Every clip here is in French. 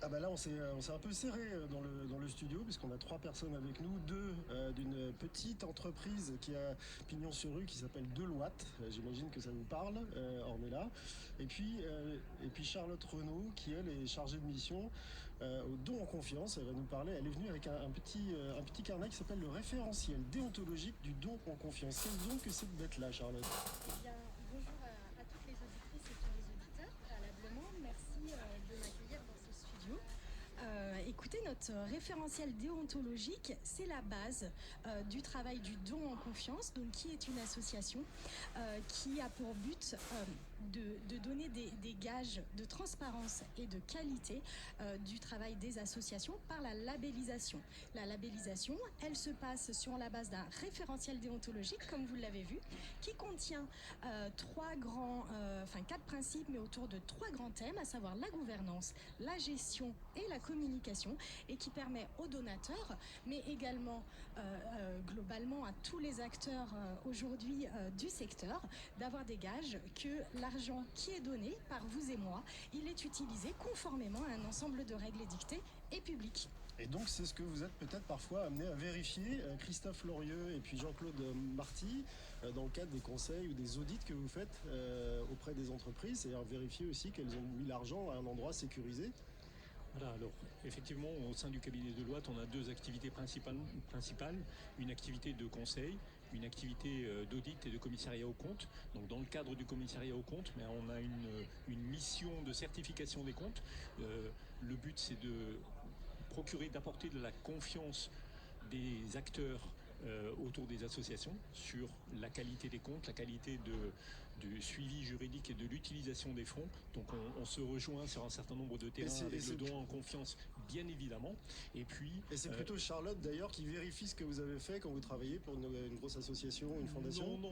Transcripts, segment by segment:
Ah bah là on s'est un peu serré dans le studio puisqu'on a trois personnes avec nous, deux d'une petite entreprise qui a pignon sur rue qui s'appelle Deloitte. J'imagine que ça vous parle, Ornella. Et puis Charlotte Renaud qui elle est chargée de mission au don en confiance. Elle va nous parler. Elle est venue avec un petit carnet qui s'appelle le référentiel déontologique du don en confiance. Quel don que cette bête-là, Charlotte? Eh bien, bonjour à toutes les auditrices et tous les auditeurs, préalablement. Merci de m'accueillir dans ce studio. Écoutez, notre référentiel déontologique, c'est la base du travail du don en confiance, donc qui est une association qui a pour but de donner des gages de transparence et de qualité du travail des associations par la labellisation. La labellisation, elle se passe sur la base d'un référentiel déontologique, comme vous l'avez vu, qui contient quatre principes, mais autour de trois grands thèmes, à savoir la gouvernance, la gestion et la communication, et qui permet aux donateurs, mais également globalement à tous les acteurs aujourd'hui du secteur, d'avoir des gages que l'argent qui est donné par vous et moi, il est utilisé conformément à un ensemble de règles édictées et publiques. Et donc c'est ce que vous êtes peut-être parfois amené à vérifier, Christophe Lorieux et puis Jean-Claude Marty, dans le cadre des conseils ou des audits que vous faites auprès des entreprises, c'est-à-dire vérifier aussi qu'elles ont mis l'argent à un endroit sécurisé. Voilà, alors effectivement, au sein du cabinet de Deloitte, on a deux activités principales. Une activité de conseil, une activité d'audit et de commissariat aux comptes. Donc dans le cadre du commissariat aux comptes, mais on a une mission de certification des comptes. Le but, c'est d'apporter de la confiance des acteurs autour des associations sur la qualité des comptes, la qualité du suivi juridique et de l'utilisation des fonds. Donc on se rejoint sur un certain nombre de terrains avec le don en confiance, bien évidemment. Et c'est plutôt Charlotte d'ailleurs qui vérifie ce que vous avez fait quand vous travaillez pour une grosse association, une fondation? Non.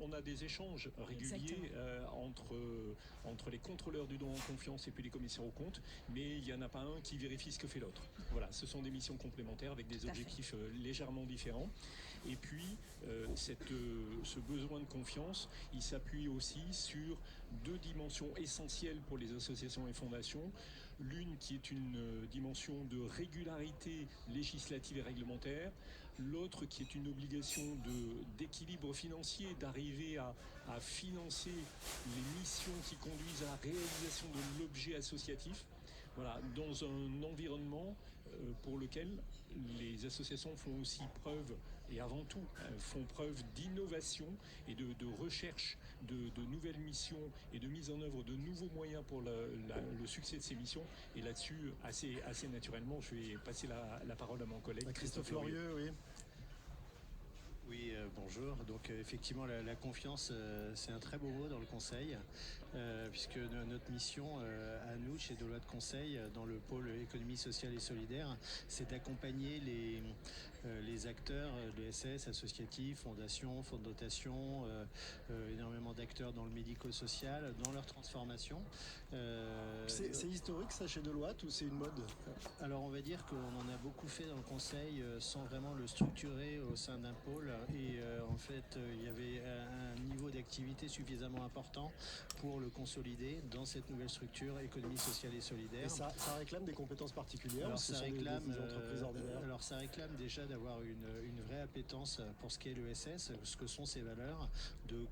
On a des échanges réguliers entre les contrôleurs du don en confiance et puis les commissaires aux comptes, mais il n'y en a pas un qui vérifie ce que fait l'autre. Voilà, ce sont des missions complémentaires avec des objectifs légèrement différents. Et puis, ce besoin de confiance, il s'appuie aussi sur deux dimensions essentielles pour les associations et fondations. L'une qui est une dimension de régularité législative et réglementaire, l'autre qui est une obligation d'équilibre financier, d'arriver à financer les missions qui conduisent à la réalisation de l'objet associatif. Voilà, dans un environnement pour lequel les associations font aussi preuve, et avant tout, font preuve d'innovation et de recherche de nouvelles missions et de mise en œuvre de nouveaux moyens pour le succès de ces missions. Et là-dessus, assez naturellement, je vais passer la parole à mon collègue Christophe Lorieux, oui. Oui, bonjour. Donc effectivement, la confiance, c'est un très beau mot dans le conseil, puisque notre mission à nous, chez Deloitte Conseil, dans le pôle économie sociale et solidaire, c'est d'accompagner les acteurs de l'ESS, associatifs, fondations, fonds de dotation, énormément d'acteurs dans le médico-social, dans leur transformation. C'est historique ça chez Deloitte ou c'est une mode? Alors on va dire qu'on en a beaucoup fait dans le conseil sans vraiment le structurer au sein d'un pôle, et en fait il y avait un niveau d'activité suffisamment important pour le consolider dans cette nouvelle structure économie sociale et solidaire. Et ça réclame des compétences particulières? Alors ce ça sont réclame des entreprises ordinaires? alors ça réclame déjà d'avoir une vraie appétence pour ce qu'est l'ESS, ce que sont ces valeurs de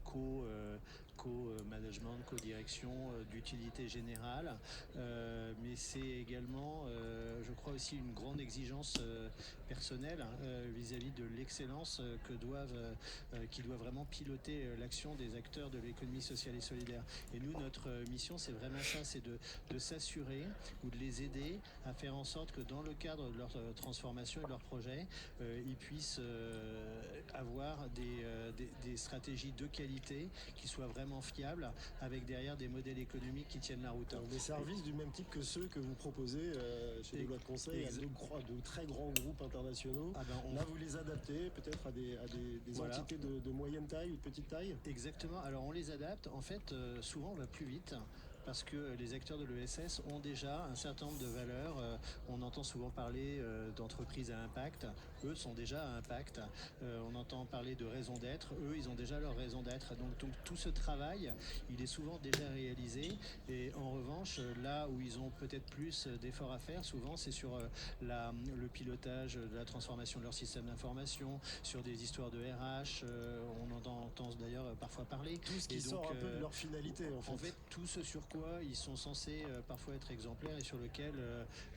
co-management, co-direction, d'utilité générale, mais c'est également, je crois aussi, une grande exigence personnelle vis-à-vis de l'excellence qui doit vraiment piloter l'action des acteurs de l'économie sociale et solidaire. Et nous, notre mission, c'est vraiment ça, c'est de s'assurer ou de les aider à faire en sorte que dans le cadre de leur transformation et de leur projet, ils puissent avoir des stratégies de qualité qui soient vraiment fiables, avec derrière des modèles économiques qui tiennent la route. Donc des services du même type que ceux que vous proposez chez Deloitte Conseil à de très grands groupes internationaux. Là, vous les adaptez peut-être à des voilà, entités de moyenne taille ou de petite taille? Exactement. Alors on les adapte. En fait, souvent on va plus vite parce que les acteurs de l'ESS ont déjà un certain nombre de valeurs. On entend souvent parler d'entreprises à impact. Eux sont déjà à impact. On entend parler de raison d'être. Eux, ils ont déjà leur raison d'être. Donc tout ce travail, il est souvent déjà réalisé. Et en revanche, là où ils ont peut-être plus d'efforts à faire, souvent, c'est sur le pilotage de la transformation de leur système d'information, sur des histoires de RH. On en entend d'ailleurs parfois parler. Tout ce qui sort un peu de leur finalité, en fait. En fait, tout ce sur quoi ils sont censés parfois être exemplaires et sur lequel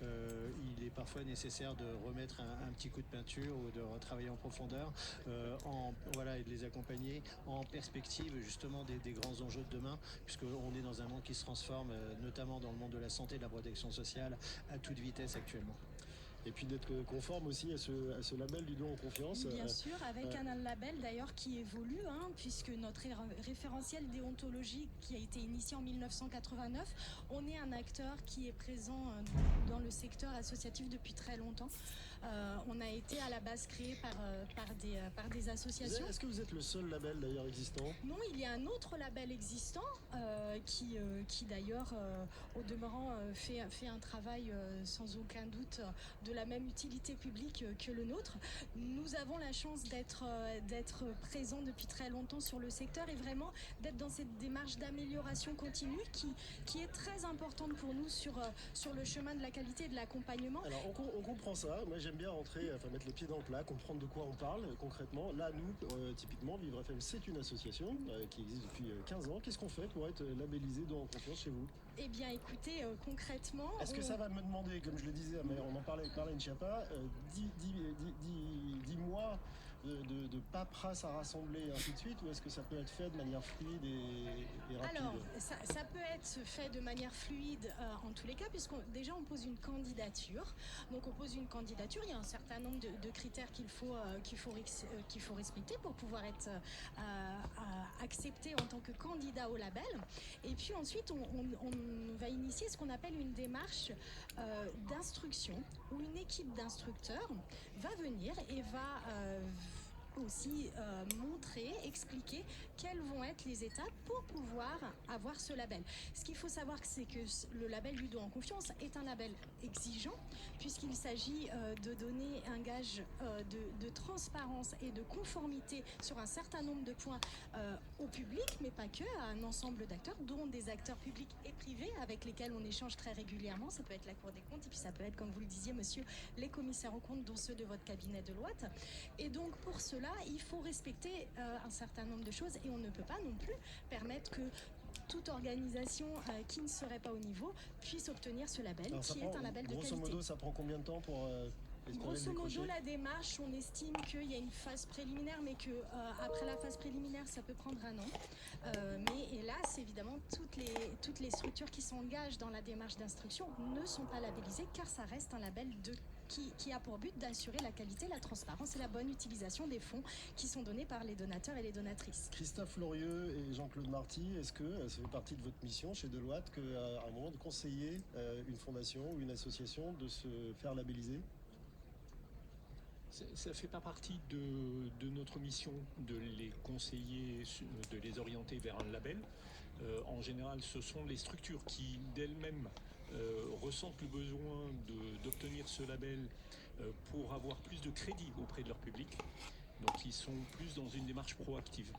il est parfois nécessaire de remettre un petit coup de peinture ou de retravailler en profondeur et de les accompagner en perspective justement des grands enjeux de demain, puisqu'on est dans un monde qui se transforme, notamment dans le monde de la santé et de la protection sociale, à toute vitesse actuellement. Et puis d'être conforme aussi à ce label du don en confiance. Bien sûr, avec un label d'ailleurs qui évolue, puisque notre référentiel déontologique qui a été initié en 1989, on est un acteur qui est présent dans le secteur associatif depuis très longtemps. On a été à la base créé par des associations. Est-ce que vous êtes le seul label d'ailleurs existant? Non, il y a un autre label existant qui d'ailleurs, au demeurant, fait un travail sans aucun doute de la même utilité publique que le nôtre. Nous avons la chance d'être présents depuis très longtemps sur le secteur et vraiment d'être dans cette démarche d'amélioration continue qui est très importante pour nous sur le chemin de la qualité et de l'accompagnement. Alors on comprend ça. Moi j'aime bien mettre les pieds dans le plat, comprendre de quoi on parle concrètement. Là nous, typiquement, Vivre FM, c'est une association qui existe depuis 15 ans. Qu'est-ce qu'on fait pour être labellisé don en confiance chez vous? Eh bien écoutez, concrètement... Est-ce que ça va me demander, comme je le disais, mais on en parlait avec Marlène Schiappa, 10 mois de paperasse à rassembler et ainsi de suite, ou est-ce que ça peut être fait de manière fluide et rapide? Alors, ça peut être fait de manière fluide en tous les cas, puisqu'on déjà on pose une candidature. Donc on pose une candidature, il y a un certain nombre de critères qu'il faut respecter pour pouvoir être accepté en tant que candidat au label. Et puis ensuite, on va initier ce qu'on appelle une démarche d'instruction, où une équipe d'instructeurs va venir et va aussi montrer, expliquer quelles vont être les étapes pour pouvoir avoir ce label. Ce qu'il faut savoir, c'est que le label du don en confiance est un label exigeant, puisqu'il s'agit de donner un gage de transparence et de conformité sur un certain nombre de points au public, mais pas que, à un ensemble d'acteurs, dont des acteurs publics et privés avec lesquels on échange très régulièrement. Ça peut être la Cour des comptes, et puis ça peut être, comme vous le disiez, monsieur, les commissaires aux comptes, dont ceux de votre cabinet Deloitte. Et donc, pour cela, il faut respecter un certain nombre de choses, et on ne peut pas non plus permettre que toute organisation qui ne serait pas au niveau puisse obtenir ce label, qui est un label de qualité. Grosso modo, ça prend combien de temps pour Grosso modo, la démarche, on estime qu'il y a une phase préliminaire, mais que après la phase préliminaire, ça peut prendre un an. Mais hélas, évidemment, toutes les structures qui s'engagent dans la démarche d'instruction ne sont pas labellisées, car ça reste un label qui a pour but d'assurer la qualité, la transparence et la bonne utilisation des fonds qui sont donnés par les donateurs et les donatrices. Christophe Lorieux et Jean-Claude Marty, est-ce que ça fait partie de votre mission chez Deloitte qu'à un moment de conseiller une fondation ou une association de se faire labelliser? Ça ne fait pas partie de notre mission de les conseiller, de les orienter vers un label. En général, ce sont les structures qui d'elles-mêmes ressentent le besoin d'obtenir ce label pour avoir plus de crédit auprès de leur public. Donc ils sont plus dans une démarche proactive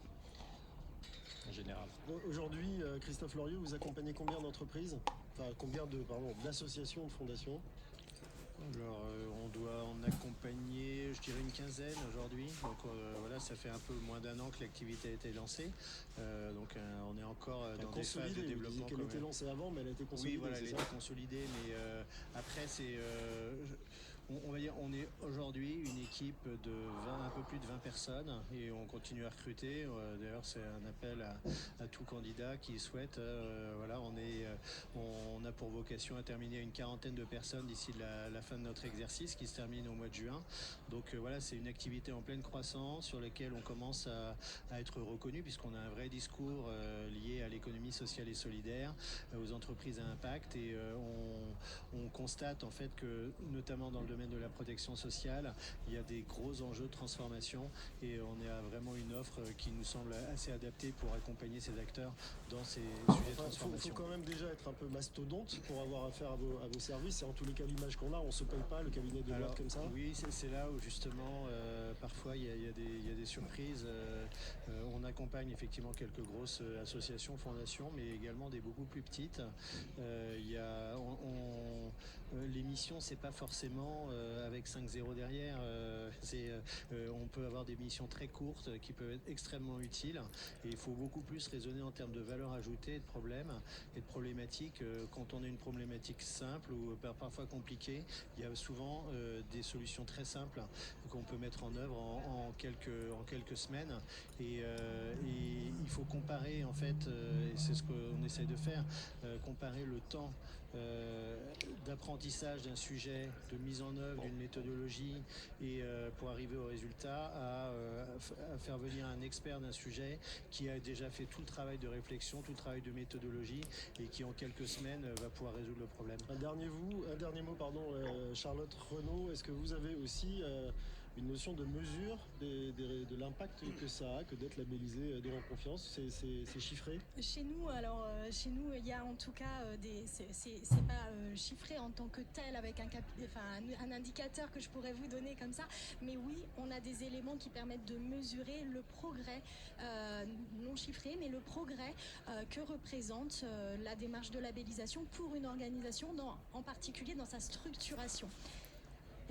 en général. Aujourd'hui, Christophe Lorieux, vous accompagnez combien d'entreprises, enfin combien d'associations, de fondations? Alors, on doit en accompagner, je dirais, une quinzaine aujourd'hui. Donc voilà, ça fait un peu moins d'un an que l'activité a été lancée. On est encore dans des phases de développement. Elle était lancée avant, mais elle a été consolidée. Oui, voilà, elle a été consolidée, mais après, on va dire, on est aujourd'hui une équipe de un peu plus de 20 personnes et on continue à recruter. D'ailleurs, c'est un appel à tout candidat qui souhaite. On a pour vocation à terminer une quarantaine de personnes d'ici la fin de notre exercice qui se termine au mois de juin. Donc voilà, c'est une activité en pleine croissance sur laquelle on commence à être reconnu puisqu'on a un vrai discours lié à l'économie sociale et solidaire, aux entreprises à impact et on constate en fait que notamment dans le domaine domaine de la protection sociale. Il y a des gros enjeux de transformation et on a vraiment une offre qui nous semble assez adaptée pour accompagner ces acteurs dans ces sujets de Il transformation. faut quand même déjà être un peu mastodonte pour avoir affaire à vos services. Et en tous les cas, l'image qu'on a, on se paye pas le cabinet de Alors, Deloitte comme ça. oui, c'est là où justement, parfois il y a des surprises. On accompagne effectivement quelques grosses associations, fondations, mais également des beaucoup plus petites. L'émission, c'est pas forcément avec 5-0 derrière. On peut avoir des missions très courtes qui peuvent être extrêmement utiles. Et il faut beaucoup plus raisonner en termes de valeur ajoutée, de problèmes et de problématiques. Quand on a une problématique simple ou parfois compliquée, il y a souvent des solutions très simples qu'on peut mettre en œuvre en quelques semaines. Et il faut comparer en fait, et c'est ce qu'on essaye de faire, comparer le temps d'apprentissage d'un sujet, de mise en œuvre d'une méthodologie et pour arriver au résultat à faire venir un expert d'un sujet qui a déjà fait tout le travail de réflexion, tout le travail de méthodologie et qui en quelques semaines va pouvoir résoudre le problème. Un dernier mot, Charlotte Renaud, est-ce que vous avez aussi une notion de mesure de l'impact que ça a, que d'être labellisé Don en confiance? C'est chiffré? Chez nous, il y a en tout cas c'est pas chiffré en tant que tel avec un indicateur que je pourrais vous donner comme ça, mais oui, on a des éléments qui permettent de mesurer le progrès non chiffré, mais le progrès que représente la démarche de labellisation pour une organisation, en particulier dans sa structuration.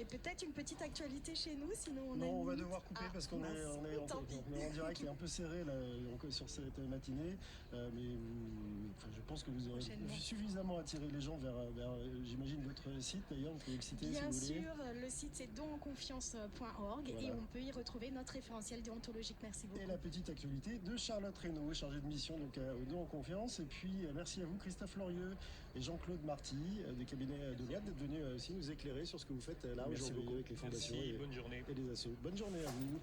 Et peut-être une petite actualité chez nous, sinon on va devoir couper parce qu'on est en direct et un peu serré là, sur cette matinée. Je pense que vous aurez suffisamment attiré les gens vers j'imagine, votre site d'ailleurs, vous pouvez le citer Bien si vous voulez. sûr, le site c'est donenconfiance.org et on peut y retrouver notre référentiel déontologique. Merci beaucoup. Et la petite actualité de Charlotte Renaud, chargée de mission donc, au Don en confiance. Et puis merci à vous Christophe Lorieux et Jean-Claude Marty des cabinets Deloitte d'être venus aussi nous éclairer sur ce que vous faites là aujourd'hui avec les fondations bonne journée. Et les assos. Bonne journée à vous.